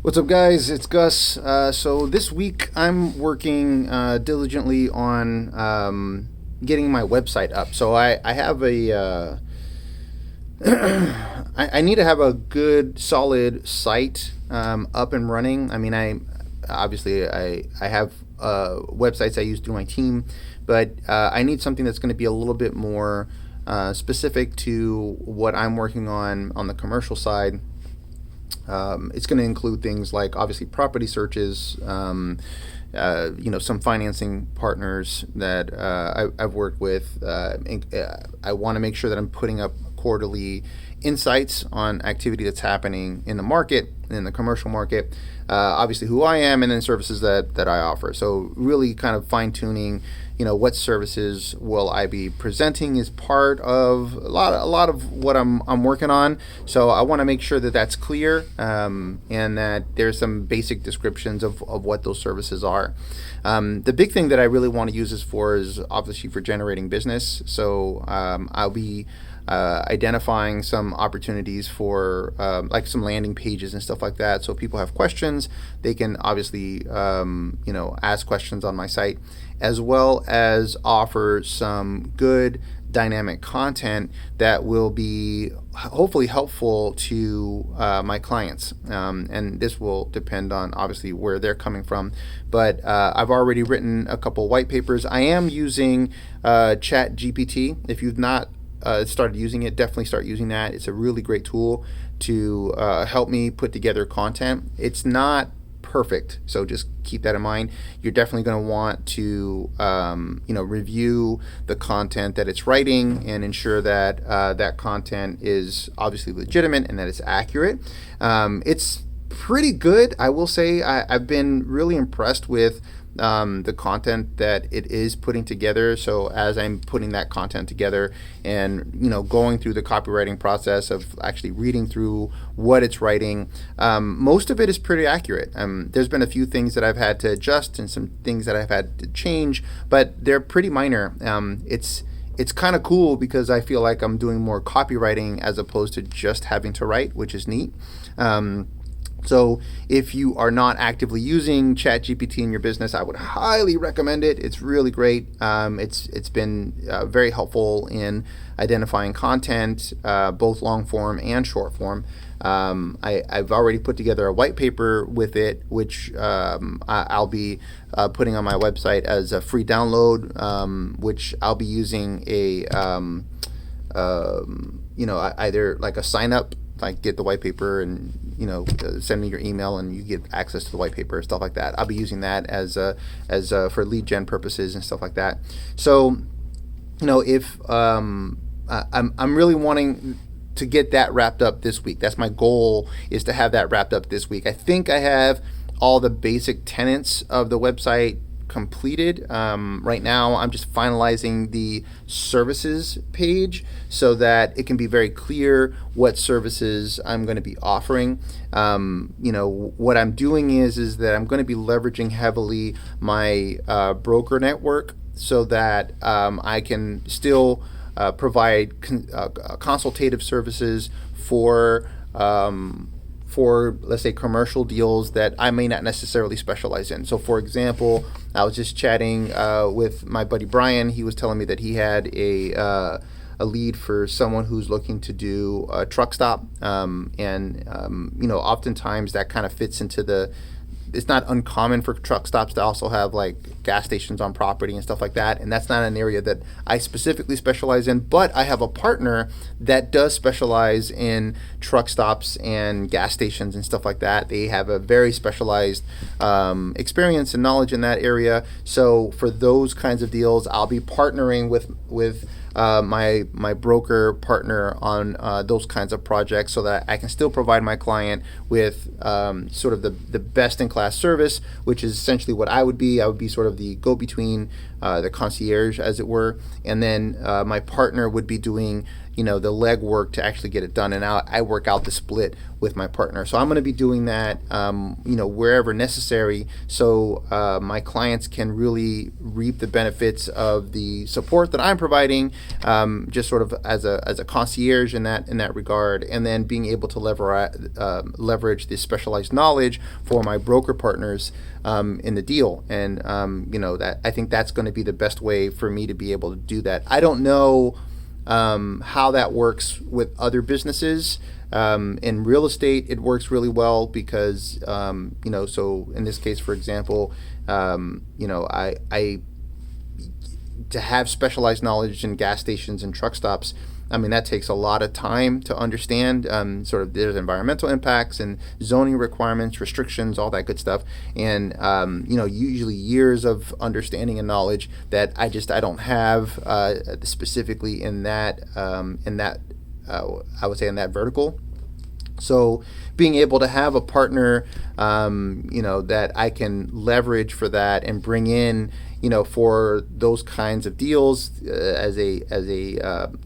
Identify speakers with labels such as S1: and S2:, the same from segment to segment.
S1: What's up, guys? It's Gus. So this week I'm working diligently on getting my website up. So I have I need to have a good, solid site up and running. I mean, I have websites I use through my team, but I need something that's going to be a little bit more specific to what I'm working on the commercial side. It's going to include things like obviously property searches, some financing partners that I've worked with. I want to make sure that I'm putting up quarterly insights on activity that's happening in the market, in the commercial market, obviously who I am, and then services that I offer. So really kind of fine tuning, what services will I be presenting is part of a lot of what I'm working on. So I want to make sure that that's clear, and that there's some basic descriptions of what those services are. The big thing that I really want to use this for is obviously for generating business. So I'll be identifying some opportunities for like some landing pages and stuff like that. So people have questions, they can obviously ask questions on my site, as well as offer some good dynamic content that will be hopefully helpful to my clients. And this will depend on obviously where they're coming from. But I've already written a couple white papers. I am using Chat GPT. If you've not started using it, definitely start using that. It's a really great tool to help me put together content. It's not perfect, so just keep that in mind. You're definitely going to want to review the content that it's writing and ensure that that content is obviously legitimate and that it's accurate. It's pretty good, I will say. I've been really impressed with the content that it is putting together. So as I'm putting that content together and going through the copywriting process of actually reading through what it's writing, most of it is pretty accurate. There's been a few things that I've had to adjust and some things that I've had to change, but they're pretty minor. It's kind of cool because I feel like I'm doing more copywriting as opposed to just having to write, which is neat. So if you are not actively using ChatGPT in your business, I would highly recommend it. It's really great. It's been very helpful in identifying content, both long form and short form. I've already put together a white paper with it, which I'll be putting on my website as a free download, which I'll be using either like a sign up, like get the white paper and send me your email and you get access to the white paper, stuff like that. I'll be using that as for lead gen purposes and stuff like that. So if I'm really wanting to get that wrapped up this week. That's my goal, is to have that wrapped up this week. I think I have all the basic tenets of the website completed. Right now I'm just finalizing the services page so that it can be very clear what services I'm going to be offering. What I'm doing is that I'm going to be leveraging heavily my broker network so that I can still provide consultative services for let's say commercial deals that I may not necessarily specialize in. So for example, I was just chatting with my buddy Brian. He was telling me that he had a lead for someone who's looking to do a truck stop, oftentimes that kind of fits into it's not uncommon for truck stops to also have like gas stations on property and stuff like that. And that's not an area that I specifically specialize in, but I have a partner that does specialize in truck stops and gas stations and stuff like that. They have a very specialized experience and knowledge in that area. So for those kinds of deals, I'll be partnering with my broker partner on those kinds of projects so that I can still provide my client with sort of the best in class service, which is essentially what I would be. I would be sort of the go-between, the concierge, as it were. And then my partner would be doing the legwork to actually get it done. And I work out the split with my partner. So I'm going to be doing that, wherever necessary, so my clients can really reap the benefits of the support that I'm providing, just sort of as a concierge in that regard, and then being able to leverage this specialized knowledge for my broker partners in the deal. And that I think that's going to be the best way for me to be able to do that. I don't know how that works with other businesses. In real estate, it works really well because, so in this case, for example, I to have specialized knowledge in gas stations and truck stops, that takes a lot of time to understand. Sort of there's environmental impacts and zoning requirements, restrictions, all that good stuff, and usually years of understanding and knowledge that I don't have specifically in that I would say in that vertical. So being able to have a partner, that I can leverage for that and bring in, for those kinds of deals, as a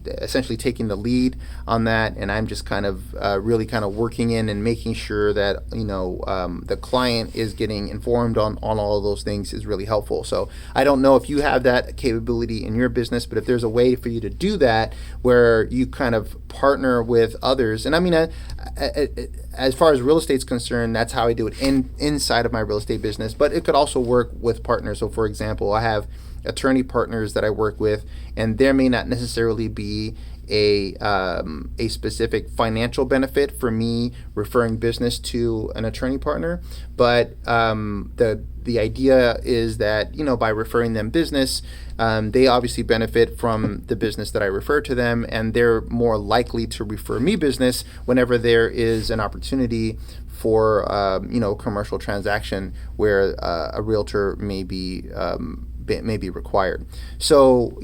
S1: essentially taking the lead on that, and I'm just kind of really kind of working in and making sure that the client is getting informed on all of those things is really helpful. So I don't know if you have that capability in your business, but if there's a way for you to do that where you kind of partner with others, and as far as real estate's concerned, that's how I do it inside of my real estate business, but it could also work with partners. So for example, I have attorney partners that I work with, and there may not necessarily be a specific financial benefit for me referring business to an attorney partner, but the idea is that by referring them business, they obviously benefit from the business that I refer to them, and they're more likely to refer me business whenever there is an opportunity for commercial transaction where a realtor may be required. So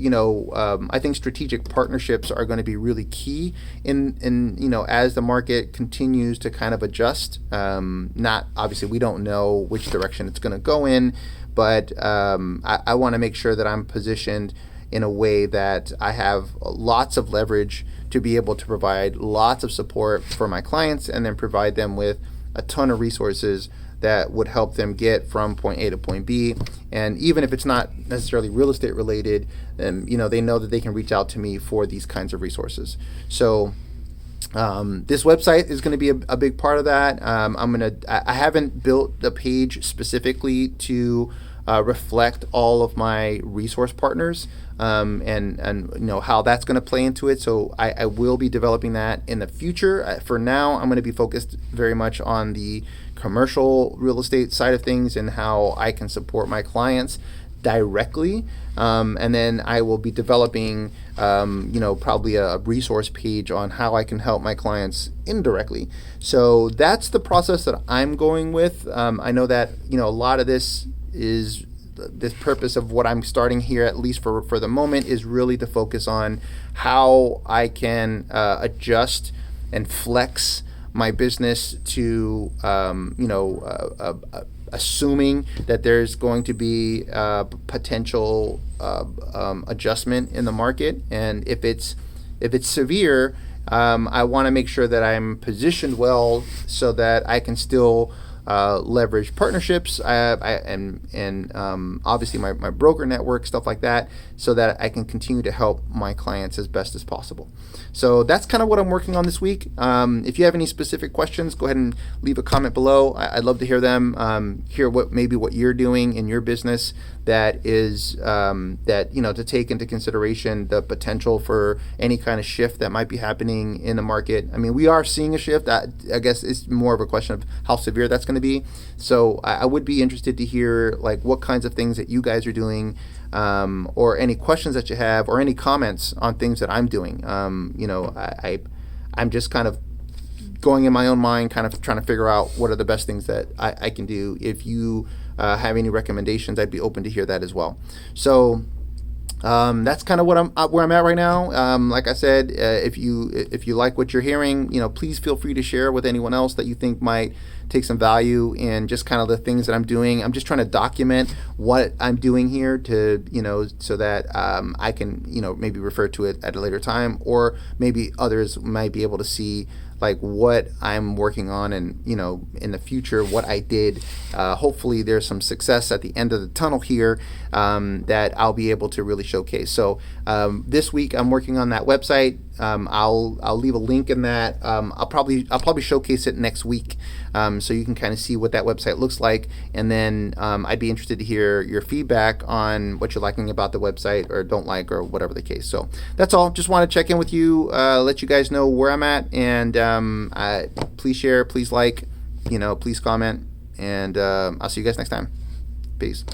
S1: I think strategic partnerships are going to be really key in as the market continues to kind of adjust. Not obviously, we don't know which direction it's going to go in, but I want to make sure that I'm positioned in a way that I have lots of leverage to be able to provide lots of support for my clients, and then provide them with a ton of resources that would help them get from point A to point B. And even if it's not necessarily real estate related, then they know that they can reach out to me for these kinds of resources. So this website is going to be a big part of that. I haven't built the page specifically to reflect all of my resource partners, and how that's going to play into it. So I will be developing that in the future. For now, I'm going to be focused very much on the commercial real estate side of things and how I can support my clients directly. And then I will be developing, probably a resource page on how I can help my clients indirectly. So that's the process that I'm going with. I know that, a lot of this purpose of what I'm starting here, at least for the moment, is really to focus on how I can adjust and flex my business to, assuming that there's going to be potential adjustment in the market. And if it's severe, I want to make sure that I'm positioned well so that I can still leverage partnerships and obviously my broker network, stuff like that, so that I can continue to help my clients as best as possible. So that's kind of what I'm working on this week. If you have any specific questions, go ahead and leave a comment below. I'd love to hear them, hear what you're doing in your business that is to take into consideration the potential for any kind of shift that might be happening in the market. I mean, we are seeing a shift. I guess it's more of a question of how severe that's going to be. So I would be interested to hear what kinds of things that you guys are doing, or any questions that you have, or any comments on things that I'm doing. I'm just kind of going in my own mind, kind of trying to figure out what are the best things that I can do. If you have any recommendations, I'd be open to hear that as well. So That's kind of what I'm where I'm at right now. Like I said, if you like what you're hearing, please feel free to share with anyone else that you think might take some value in just kind of the things that I'm doing. I'm just trying to document what I'm doing here to so that I can maybe refer to it at a later time, or maybe others might be able to see like what I'm working on, and in the future what I did. Hopefully there's some success at the end of the tunnel here that I'll be able to really showcase. So this week I'm working on that website. I'll leave a link in that. I'll probably showcase it next week, so you can kind of see what that website looks like, and then I'd be interested to hear your feedback on what you're liking about the website or don't like, or whatever the case. So that's all. Just want to check in with you, let you guys know where I'm at, and please share, please like, please comment, and I'll see you guys next time. Peace.